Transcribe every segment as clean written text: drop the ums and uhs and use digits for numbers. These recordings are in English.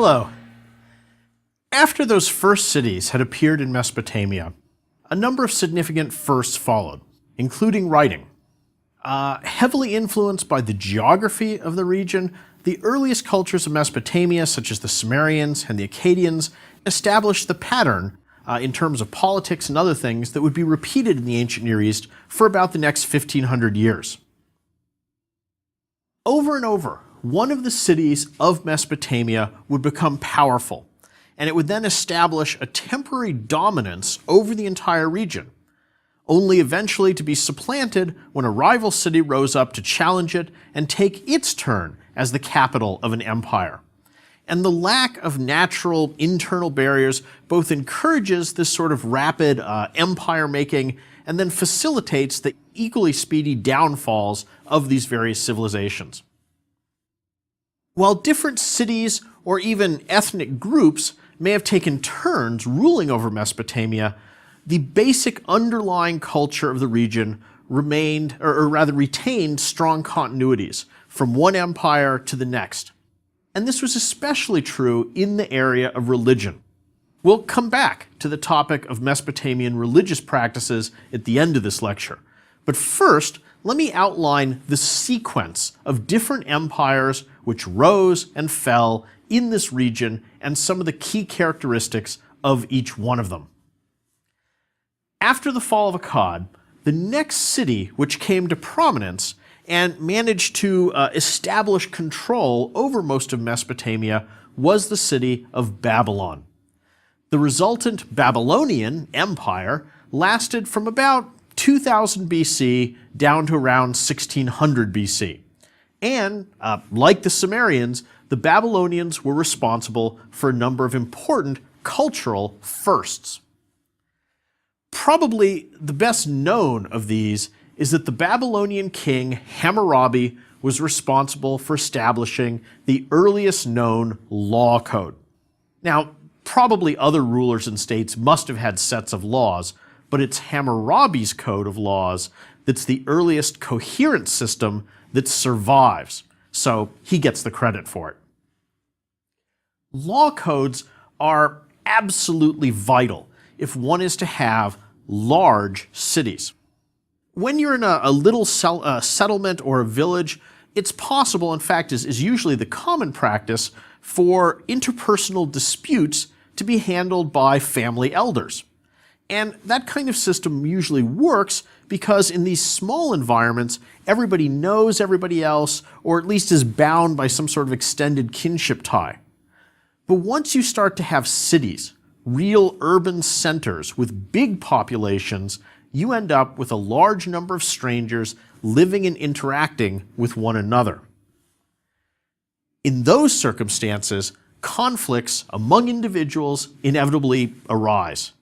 Hello. After those first cities had appeared in Mesopotamia, a number of significant firsts followed, including writing. Heavily influenced by the geography of the region, the earliest cultures of Mesopotamia, such as the Sumerians and the Akkadians, established the pattern in terms of politics and other things that would be repeated in the ancient Near East for about the next 1500 years. Over and over, one of the cities of Mesopotamia would become powerful, and it would then establish a temporary dominance over the entire region, only eventually to be supplanted when a rival city rose up to challenge it and take its turn as the capital of an empire. And the lack of natural internal barriers both encourages this sort of rapid empire making and then facilitates the equally speedy downfalls of these various civilizations. While different cities or even ethnic groups may have taken turns ruling over Mesopotamia, the basic underlying culture of the region retained strong continuities from one empire to the next. And this was especially true in the area of religion. We'll come back to the topic of Mesopotamian religious practices at the end of this lecture. But first, let me outline the sequence of different empires which rose and fell in this region and some of the key characteristics of each one of them. After the fall of Akkad, the next city which came to prominence and managed to establish control over most of Mesopotamia was the city of Babylon. The resultant Babylonian Empire lasted from about 2000 BC down to around 1600 BC. And, like the Sumerians, the Babylonians were responsible for a number of important cultural firsts. Probably the best known of these is that the Babylonian king Hammurabi was responsible for establishing the earliest known law code. Now, probably other rulers and states must have had sets of laws, but it's Hammurabi's code of laws that's the earliest coherent system that survives, so he gets the credit for it. Law codes are absolutely vital if one is to have large cities. When you're in a little settlement or a village, it's possible, in fact is usually the common practice, for interpersonal disputes to be handled by family elders. And that kind of system usually works because in these small environments, everybody knows everybody else, or at least is bound by some sort of extended kinship tie. But once you start to have cities, real urban centers with big populations, you end up with a large number of strangers living and interacting with one another. In those circumstances, conflicts among individuals inevitably arise.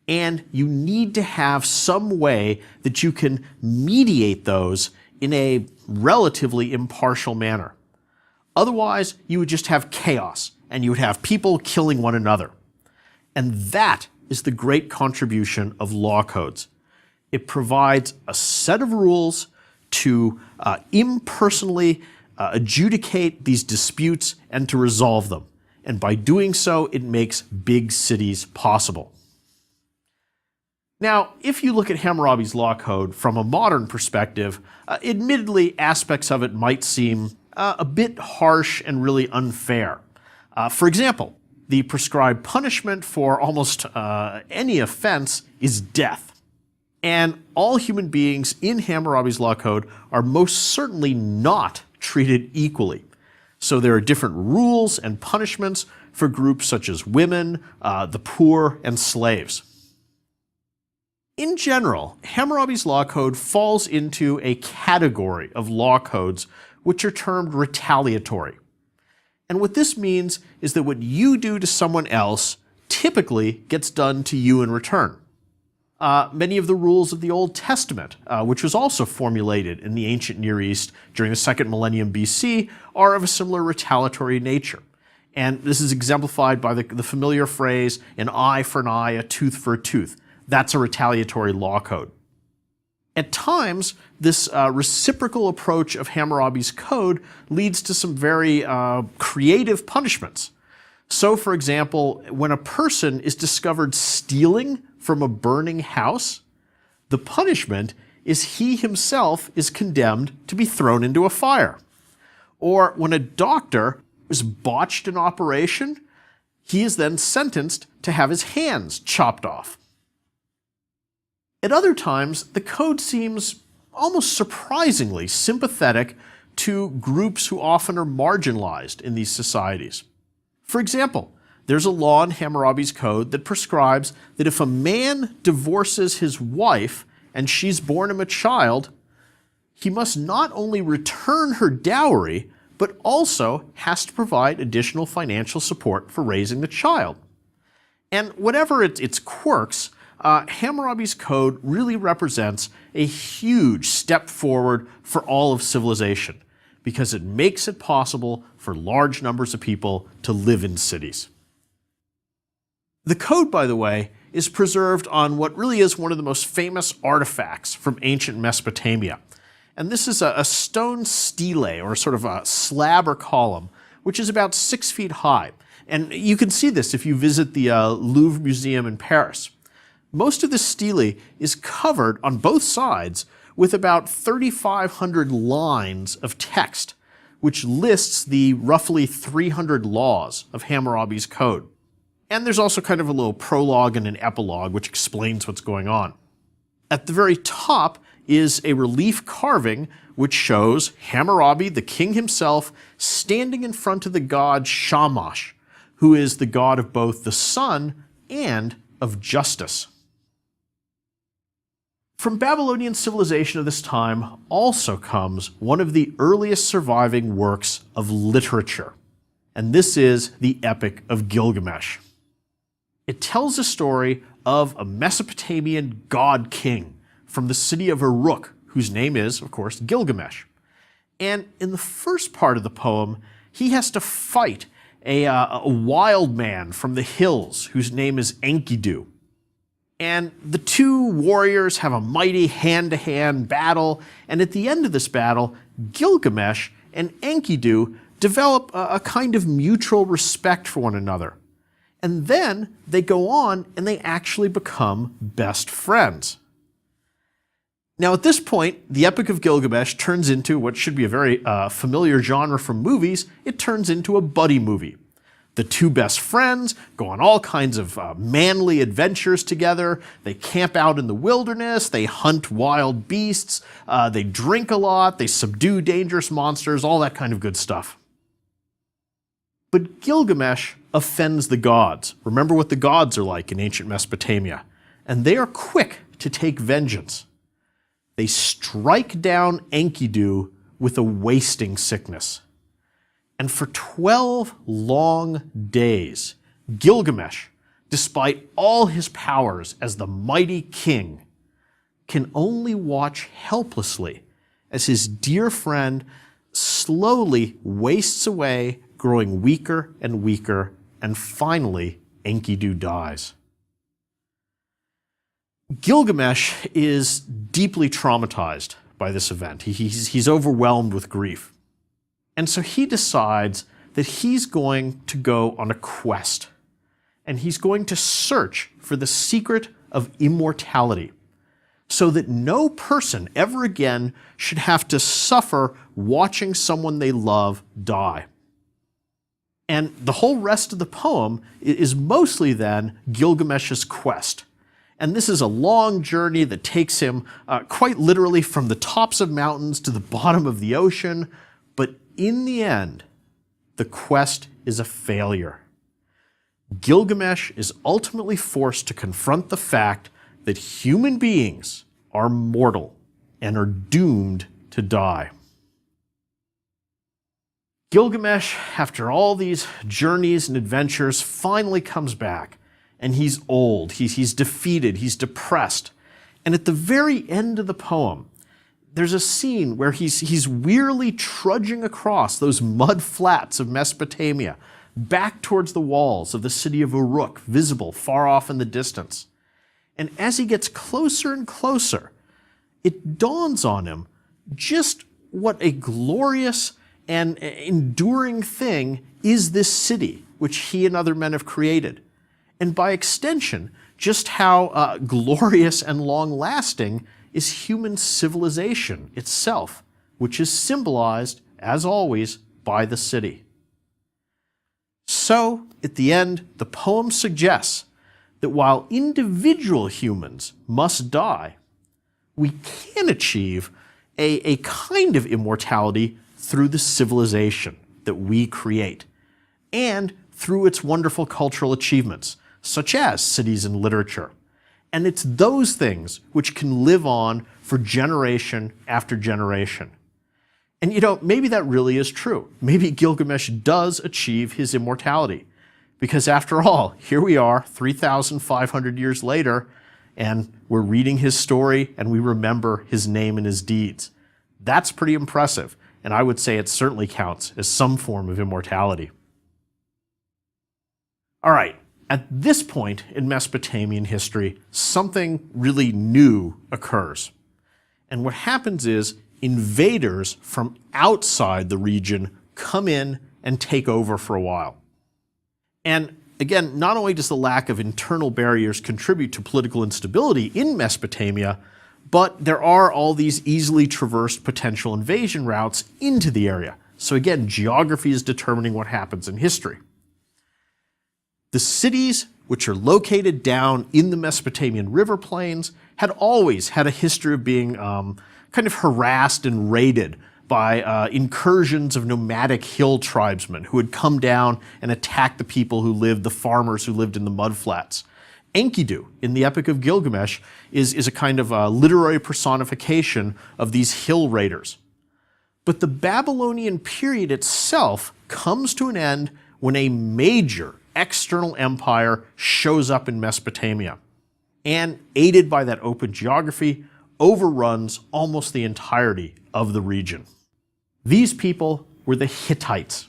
And you need to have some way that you can mediate those in a relatively impartial manner. Otherwise, you would just have chaos, and you would have people killing one another. And that is the great contribution of law codes. It provides a set of rules to impersonally adjudicate these disputes and to resolve them. And by doing so, it makes big cities possible. Now, if you look at Hammurabi's law code from a modern perspective, admittedly, aspects of it might seem a bit harsh and really unfair. For example, the prescribed punishment for almost any offense is death. And all human beings in Hammurabi's law code are most certainly not treated equally. So there are different rules and punishments for groups such as women, the poor, and slaves. In general, Hammurabi's law code falls into a category of law codes which are termed retaliatory. And what this means is that what you do to someone else typically gets done to you in return. Many of the rules of the Old Testament, which was also formulated in the ancient Near East during the second millennium BC, are of a similar retaliatory nature. And this is exemplified by the familiar phrase, an eye for an eye, a tooth for a tooth. That's a retaliatory law code. At times, this reciprocal approach of Hammurabi's code leads to some very creative punishments. So, for example, when a person is discovered stealing from a burning house, the punishment is he himself is condemned to be thrown into a fire. Or when a doctor has botched an operation, he is then sentenced to have his hands chopped off. At other times, the code seems almost surprisingly sympathetic to groups who often are marginalized in these societies. For example, there's a law in Hammurabi's code that prescribes that if a man divorces his wife and she's born him a child, he must not only return her dowry, but also has to provide additional financial support for raising the child. And whatever its quirks, Hammurabi's code really represents a huge step forward for all of civilization, because it makes it possible for large numbers of people to live in cities. The code, by the way, is preserved on what really is one of the most famous artifacts from ancient Mesopotamia. And this is a stone stele, or sort of a slab or column, which is about 6 feet high. And you can see this if you visit the Louvre Museum in Paris. Most of the stele is covered on both sides with about 3,500 lines of text, which lists the roughly 300 laws of Hammurabi's code. And there's also kind of a little prologue and an epilogue which explains what's going on. At the very top is a relief carving which shows Hammurabi, the king himself, standing in front of the god Shamash, who is the god of both the sun and of justice. From Babylonian civilization of this time also comes one of the earliest surviving works of literature, and this is the Epic of Gilgamesh. It tells a story of a Mesopotamian god-king from the city of Uruk, whose name is, of course, Gilgamesh. And in the first part of the poem, he has to fight a wild man from the hills whose name is Enkidu. And the two warriors have a mighty hand-to-hand battle, and at the end of this battle, Gilgamesh and Enkidu develop a kind of mutual respect for one another. And then they go on and they actually become best friends. Now at this point, the Epic of Gilgamesh turns into what should be a very familiar genre from movies. It turns into a buddy movie. The two best friends go on all kinds of manly adventures together. They camp out in the wilderness, they hunt wild beasts, they drink a lot, they subdue dangerous monsters, all that kind of good stuff. But Gilgamesh offends the gods. Remember what the gods are like in ancient Mesopotamia. And they are quick to take vengeance. They strike down Enkidu with a wasting sickness. And for 12 long days, Gilgamesh, despite all his powers as the mighty king, can only watch helplessly as his dear friend slowly wastes away, growing weaker and weaker, and finally Enkidu dies. Gilgamesh is deeply traumatized by this event. He's overwhelmed with grief. And so he decides that he's going to go on a quest, and he's going to search for the secret of immortality, so that no person ever again should have to suffer watching someone they love die. And the whole rest of the poem is mostly then Gilgamesh's quest. And this is a long journey that takes him quite literally from the tops of mountains to the bottom of the ocean. But in the end, the quest is a failure. Gilgamesh is ultimately forced to confront the fact that human beings are mortal and are doomed to die. Gilgamesh, after all these journeys and adventures, finally comes back. And he's old, he's defeated, he's depressed. And at the very end of the poem, there's a scene where he's wearily trudging across those mud flats of Mesopotamia, back towards the walls of the city of Uruk, visible far off in the distance. And as he gets closer and closer, it dawns on him just what a glorious and enduring thing is this city which he and other men have created, and by extension, just how glorious and long-lasting is human civilization itself, which is symbolized, as always, by the city. So, at the end, the poem suggests that while individual humans must die, we can achieve a kind of immortality through the civilization that we create, and through its wonderful cultural achievements, such as cities and literature. And it's those things which can live on for generation after generation. And maybe that really is true. Maybe Gilgamesh does achieve his immortality. Because after all, here we are, 3,500 years later, and we're reading his story and we remember his name and his deeds. That's pretty impressive, and I would say it certainly counts as some form of immortality. All right, at this point in Mesopotamian history, something really new occurs. And what happens is invaders from outside the region come in and take over for a while. And again, not only does the lack of internal barriers contribute to political instability in Mesopotamia, but there are all these easily traversed potential invasion routes into the area. So again, geography is determining what happens in history. The cities, which are located down in the Mesopotamian river plains, had always had a history of being kind of harassed and raided by incursions of nomadic hill tribesmen who would come down and attack the people who lived, the farmers who lived in the mudflats. Enkidu, in the Epic of Gilgamesh, is a kind of literary personification of these hill raiders. But the Babylonian period itself comes to an end when a major external empire shows up in Mesopotamia, and, aided by that open geography, overruns almost the entirety of the region. These people were the Hittites.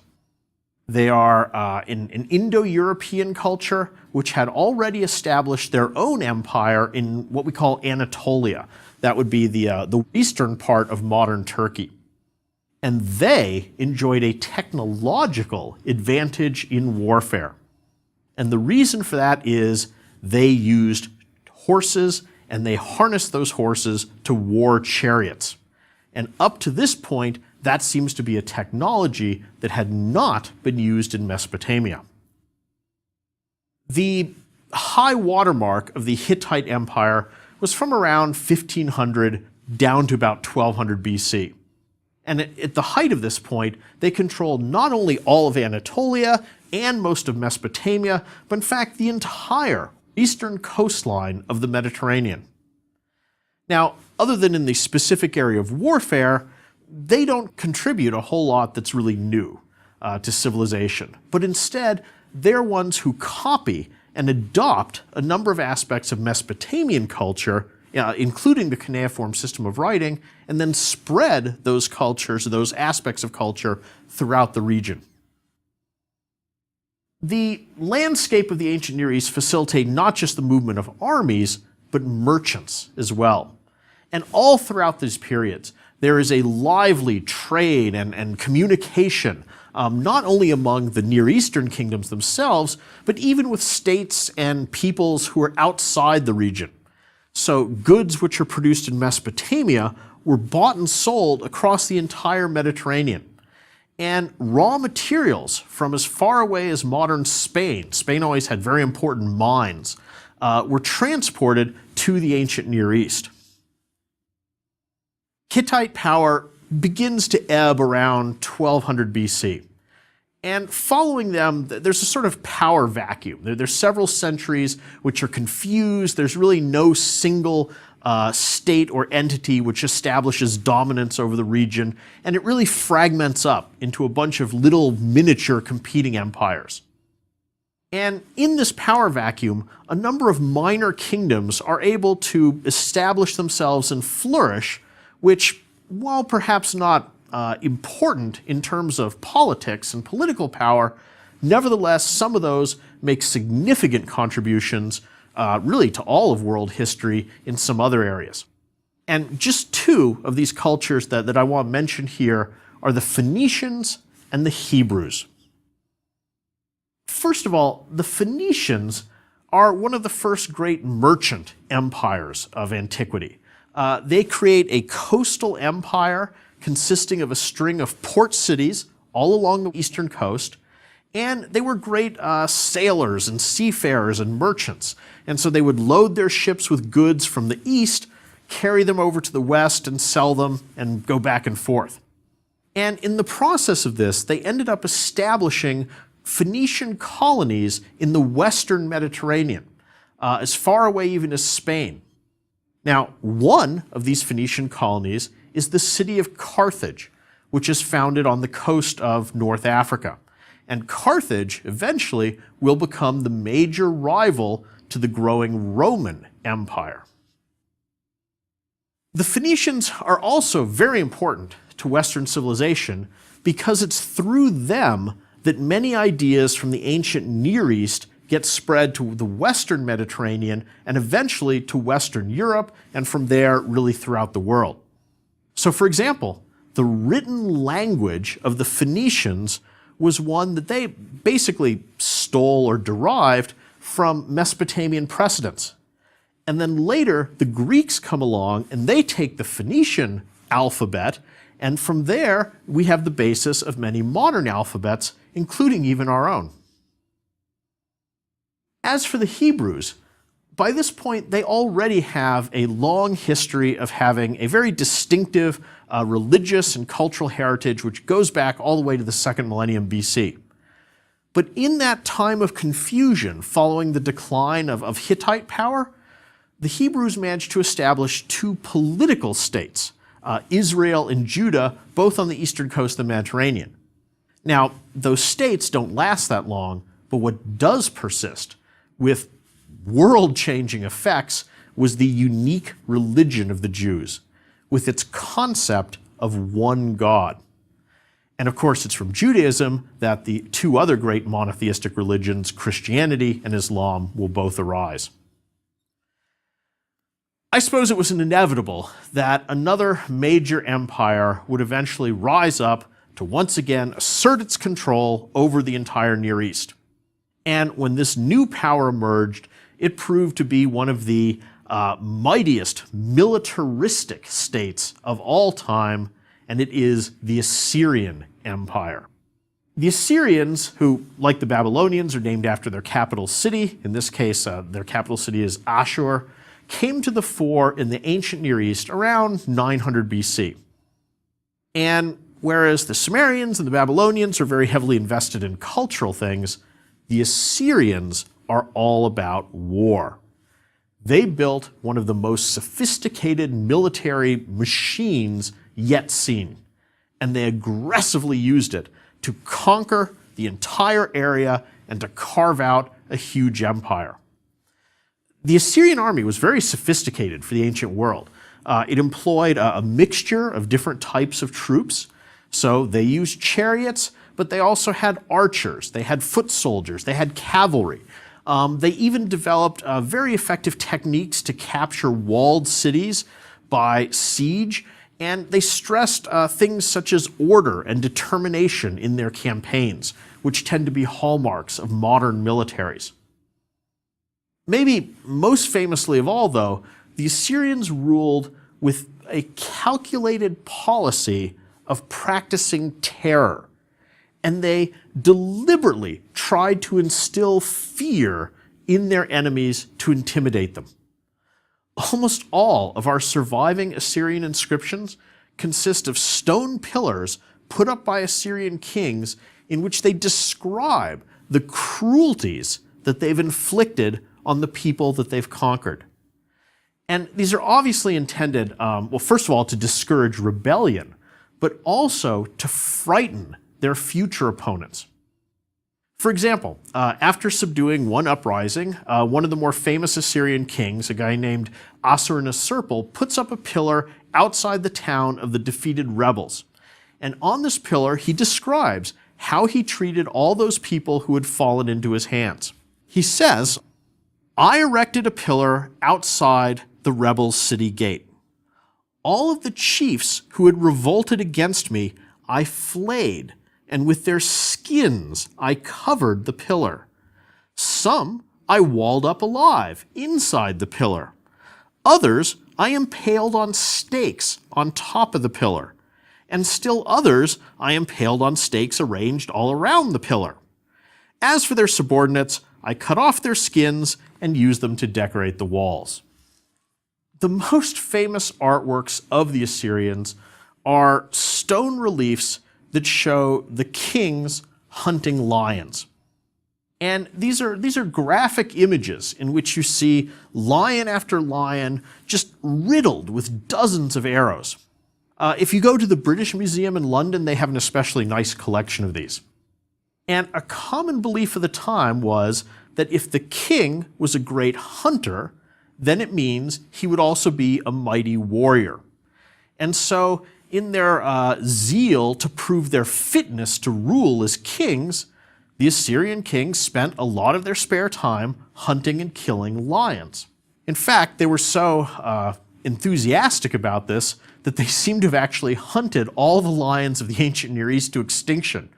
They are an Indo-European culture which had already established their own empire in what we call Anatolia. That would be the eastern part of modern Turkey. And they enjoyed a technological advantage in warfare. And the reason for that is they used horses, and they harnessed those horses to war chariots. And up to this point, that seems to be a technology that had not been used in Mesopotamia. The high watermark of the Hittite Empire was from around 1500 down to about 1200 BC. And at the height of this point, they controlled not only all of Anatolia and most of Mesopotamia, but in fact the entire eastern coastline of the Mediterranean. Now, other than in the specific area of warfare, they don't contribute a whole lot that's really new to civilization, but instead they're ones who copy and adopt a number of aspects of Mesopotamian culture, including the cuneiform system of writing, and then spread those cultures, those aspects of culture, throughout the region. The landscape of the ancient Near East facilitated not just the movement of armies, but merchants as well. And all throughout these periods, there is a lively trade and communication, not only among the Near Eastern kingdoms themselves, but even with states and peoples who are outside the region. So goods which are produced in Mesopotamia were bought and sold across the entire Mediterranean. And raw materials from as far away as modern Spain always had very important mines, were transported to the ancient Near East. Hittite power begins to ebb around 1200 BC. And following them, there's a sort of power vacuum. There's several centuries which are confused. There's really no single state or entity which establishes dominance over the region, and it really fragments up into a bunch of little miniature competing empires. And in this power vacuum, a number of minor kingdoms are able to establish themselves and flourish, which, while perhaps not important in terms of politics and political power, nevertheless, some of those make significant contributions really to all of world history in some other areas. And just two of these cultures that I want to mention here are the Phoenicians and the Hebrews. First of all, the Phoenicians are one of the first great merchant empires of antiquity. They create a coastal empire consisting of a string of port cities all along the eastern coast, and they were great sailors and seafarers and merchants. And so they would load their ships with goods from the east, carry them over to the west and sell them and go back and forth. And in the process of this, they ended up establishing Phoenician colonies in the western Mediterranean, as far away even as Spain. Now, one of these Phoenician colonies is the city of Carthage, which is founded on the coast of North Africa. And Carthage eventually will become the major rival to the growing Roman Empire. The Phoenicians are also very important to Western civilization because it's through them that many ideas from the ancient Near East get spread to the Western Mediterranean and eventually to Western Europe, and from there really throughout the world. So for example, the written language of the Phoenicians was one that they basically stole or derived from Mesopotamian precedents. And then later, the Greeks come along and they take the Phoenician alphabet, and from there, we have the basis of many modern alphabets, including even our own. As for the Hebrews, by this point, they already have a long history of having a very distinctive religious and cultural heritage which goes back all the way to the second millennium BC. But in that time of confusion following the decline of Hittite power, the Hebrews managed to establish two political states, Israel and Judah, both on the eastern coast of the Mediterranean. Now, those states don't last that long, but what does persist with world-changing effects was the unique religion of the Jews, with its concept of one God. And of course, it's from Judaism that the two other great monotheistic religions, Christianity and Islam, will both arise. I suppose it was inevitable that another major empire would eventually rise up to once again assert its control over the entire Near East. And when this new power emerged, it proved to be one of the mightiest militaristic states of all time, and it is the Assyrian Empire. The Assyrians, who, like the Babylonians, are named after their capital city, in this case their capital city is Ashur, came to the fore in the ancient Near East around 900 BC. And whereas the Sumerians and the Babylonians are very heavily invested in cultural things, the Assyrians are all about war. They built one of the most sophisticated military machines yet seen, and they aggressively used it to conquer the entire area and to carve out a huge empire. The Assyrian army was very sophisticated for the ancient world. It employed a mixture of different types of troops. So they used chariots, but they also had archers, they had foot soldiers, they had cavalry. They even developed very effective techniques to capture walled cities by siege, and they stressed things such as order and determination in their campaigns, which tend to be hallmarks of modern militaries. Maybe most famously of all, though, the Assyrians ruled with a calculated policy of practicing terror, and they deliberately tried to instill fear in their enemies to intimidate them. Almost all of our surviving Assyrian inscriptions consist of stone pillars put up by Assyrian kings in which they describe the cruelties that they've inflicted on the people that they've conquered. And these are obviously intended, well, first of all, to discourage rebellion, but also to frighten their future opponents. For example, after subduing one uprising, one of the more famous Assyrian kings, a guy named Assur-Nisirpal, puts up a pillar outside the town of the defeated rebels. And on this pillar, he describes how he treated all those people who had fallen into his hands. He says, "I erected a pillar outside the rebels' city gate. All of the chiefs who had revolted against me I flayed, and with their skins I covered the pillar. Some I walled up alive inside the pillar. Others I impaled on stakes on top of the pillar. And still others I impaled on stakes arranged all around the pillar. As for their subordinates, I cut off their skins and used them to decorate the walls. The most famous artworks of the Assyrians are stone reliefs that show the kings hunting lions. And these are graphic images in which you see lion after lion just riddled with dozens of arrows. If you go to the British Museum in London, they have an especially nice collection of these. And a common belief of the time was that if the king was a great hunter, then it means he would also be a mighty warrior. And so in their zeal to prove their fitness to rule as kings, the Assyrian kings spent a lot of their spare time hunting and killing lions. In fact, they were so enthusiastic about this that they seem to have actually hunted all the lions of the ancient Near East to extinction.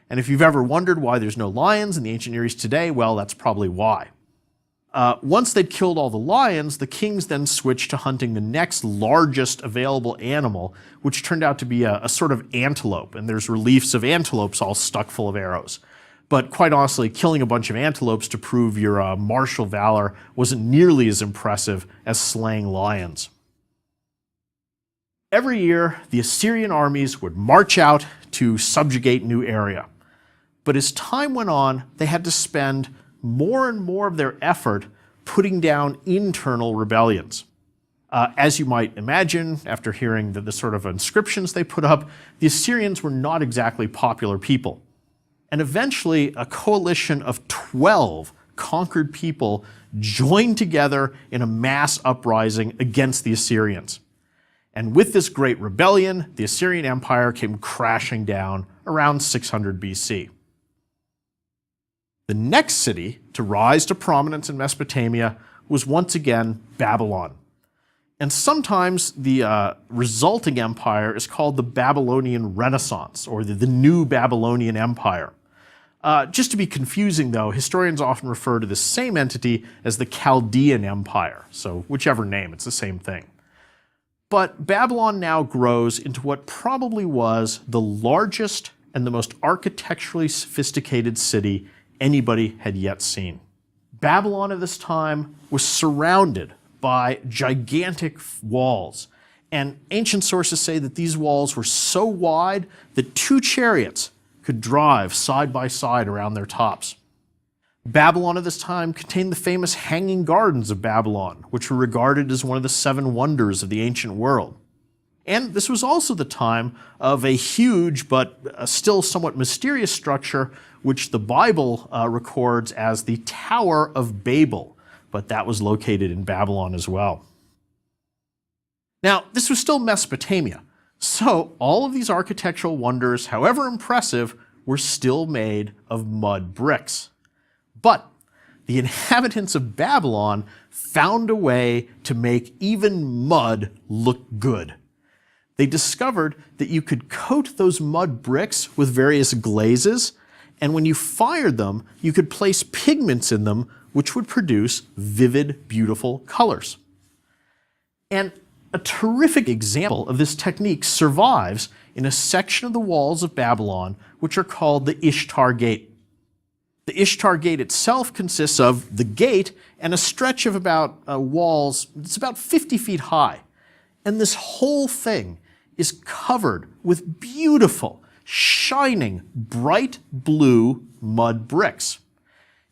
And if you've ever wondered why there's no lions in the ancient Near East today, well, that's probably why. Once they'd killed all the lions, the kings then switched to hunting the next largest available animal, which turned out to be a sort of antelope. And there's reliefs of antelopes all stuck full of arrows. But quite honestly, killing a bunch of antelopes to prove your martial valor wasn't nearly as impressive as slaying lions. Every year, the Assyrian armies would march out to subjugate new area. But as time went on, they had to spend more and more of their effort putting down internal rebellions. As you might imagine, after hearing the sort of inscriptions they put up, the Assyrians were not exactly popular people. And eventually, a coalition of 12 conquered people joined together in a mass uprising against the Assyrians. And with this great rebellion, the Assyrian Empire came crashing down around 600 BC. The next city to rise to prominence in Mesopotamia was once again Babylon. And sometimes the resulting empire is called the Babylonian Renaissance, or the New Babylonian Empire. Just to be confusing, though, historians often refer to the same entity as the Chaldean Empire, so whichever name, it's the same thing. But Babylon now grows into what probably was the largest and the most architecturally sophisticated city anybody had yet seen. Babylon at this time was surrounded by gigantic walls, and ancient sources say that these walls were so wide that 2 chariots could drive side by side around their tops. Babylon at this time contained the famous Hanging Gardens of Babylon, which were regarded as one of the 7 wonders of the ancient world. And this was also the time of a huge but still somewhat mysterious structure which the Bible records as the Tower of Babel, but that was located in Babylon as well. Now, this was still Mesopotamia, so all of these architectural wonders, however impressive, were still made of mud bricks. But the inhabitants of Babylon found a way to make even mud look good. They discovered that you could coat those mud bricks with various glazes, and when you fired them, you could place pigments in them which would produce vivid, beautiful colors. And a terrific example of this technique survives in a section of the walls of Babylon which are called the Ishtar Gate. The Ishtar Gate itself consists of the gate and a stretch of about walls, it's about 50 feet high. And this whole thing is covered with beautiful, shining, bright blue mud bricks.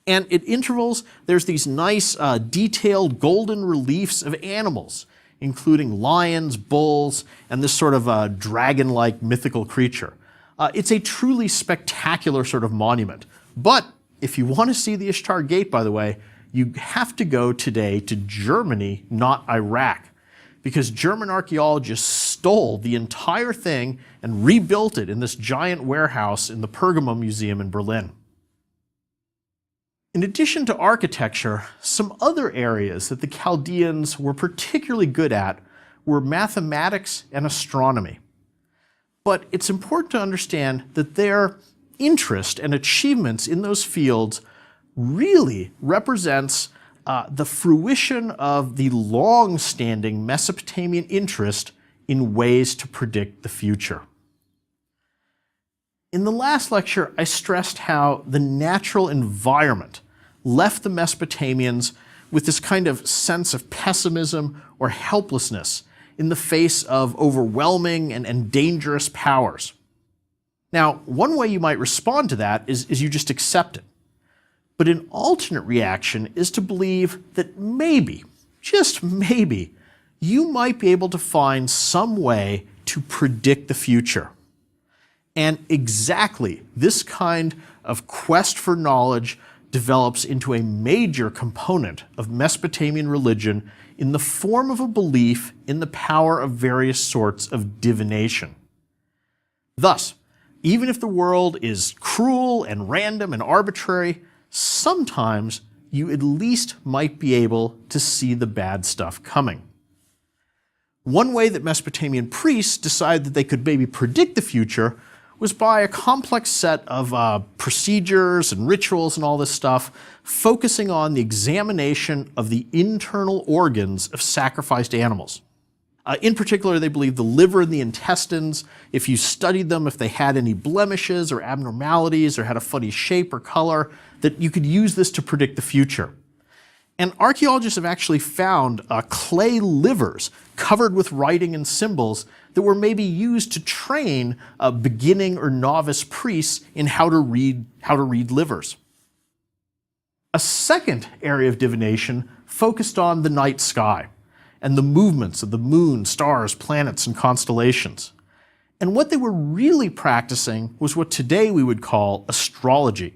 And at intervals, there's these nice detailed golden reliefs of animals, including lions, bulls, and this sort of dragon-like mythical creature. It's a truly spectacular sort of monument. But if you want to see the Ishtar Gate, by the way, you have to go today to Germany, not Iraq, because German archaeologists stole the entire thing and rebuilt it in this giant warehouse in the Pergamon Museum in Berlin. In addition to architecture, some other areas that the Chaldeans were particularly good at were mathematics and astronomy. But it's important to understand that their interest and achievements in those fields really represents the fruition of the long-standing Mesopotamian interest in ways to predict the future. In the last lecture, I stressed how the natural environment left the Mesopotamians with this kind of sense of pessimism or helplessness in the face of overwhelming and dangerous powers. Now, one way you might respond to that is you just accept it. But an alternate reaction is to believe that maybe, just maybe, you might be able to find some way to predict the future. And exactly this kind of quest for knowledge develops into a major component of Mesopotamian religion in the form of a belief in the power of various sorts of divination. Thus, even if the world is cruel and random and arbitrary, sometimes you at least might be able to see the bad stuff coming. One way that Mesopotamian priests decided that they could maybe predict the future was by a complex set of procedures and rituals and all this stuff, focusing on the examination of the internal organs of sacrificed animals. In particular, they believed the liver and the intestines, if you studied them, if they had any blemishes or abnormalities or had a funny shape or color, that you could use this to predict the future. And archaeologists have actually found clay livers covered with writing and symbols that were maybe used to train beginning or novice priests in how to read livers. A second area of divination focused on the night sky and the movements of the moon, stars, planets, and constellations. And what they were really practicing was what today we would call astrology.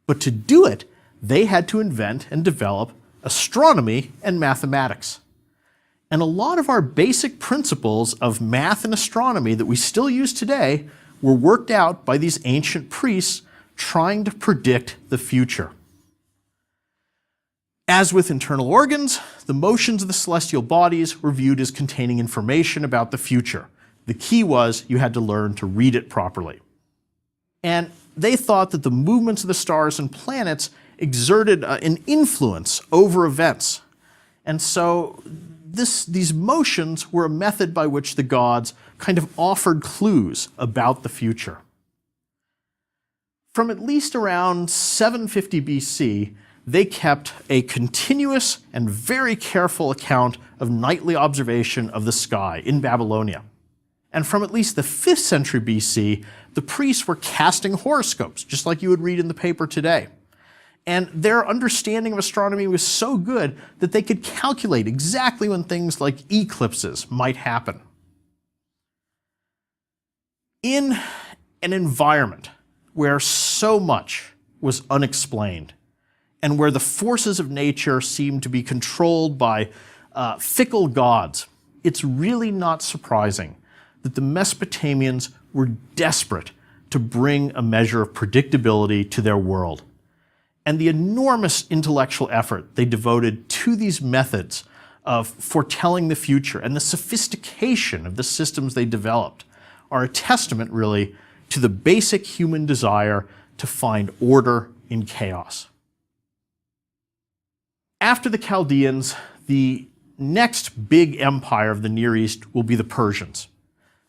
But to do it, they had to invent and develop astronomy and mathematics. And a lot of our basic principles of math and astronomy that we still use today were worked out by these ancient priests trying to predict the future. As with internal organs, the motions of the celestial bodies were viewed as containing information about the future. The key was you had to learn to read it properly. And they thought that the movements of the stars and planets exerted an influence over events. And so these motions were a method by which the gods kind of offered clues about the future. From at least around 750 BC, they kept a continuous and very careful account of nightly observation of the sky in Babylonia. And from at least the 5th century BC, the priests were casting horoscopes, just like you would read in the paper today. And their understanding of astronomy was so good that they could calculate exactly when things like eclipses might happen. In an environment where so much was unexplained, and where the forces of nature seem to be controlled by fickle gods, it's really not surprising that the Mesopotamians were desperate to bring a measure of predictability to their world. And the enormous intellectual effort they devoted to these methods of foretelling the future and the sophistication of the systems they developed are a testament, really, to the basic human desire to find order in chaos. After the Chaldeans, the next big empire of the Near East will be the Persians.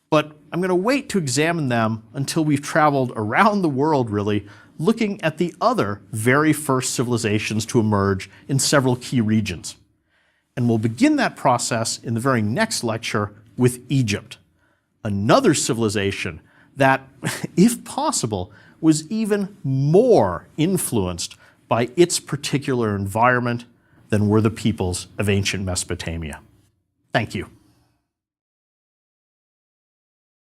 But I'm going to wait to examine them until we've traveled around the world, really, looking at the other very first civilizations to emerge in several key regions. And we'll begin that process in the very next lecture with Egypt, another civilization that, if possible, was even more influenced by its particular environment than were the peoples of ancient Mesopotamia. Thank you.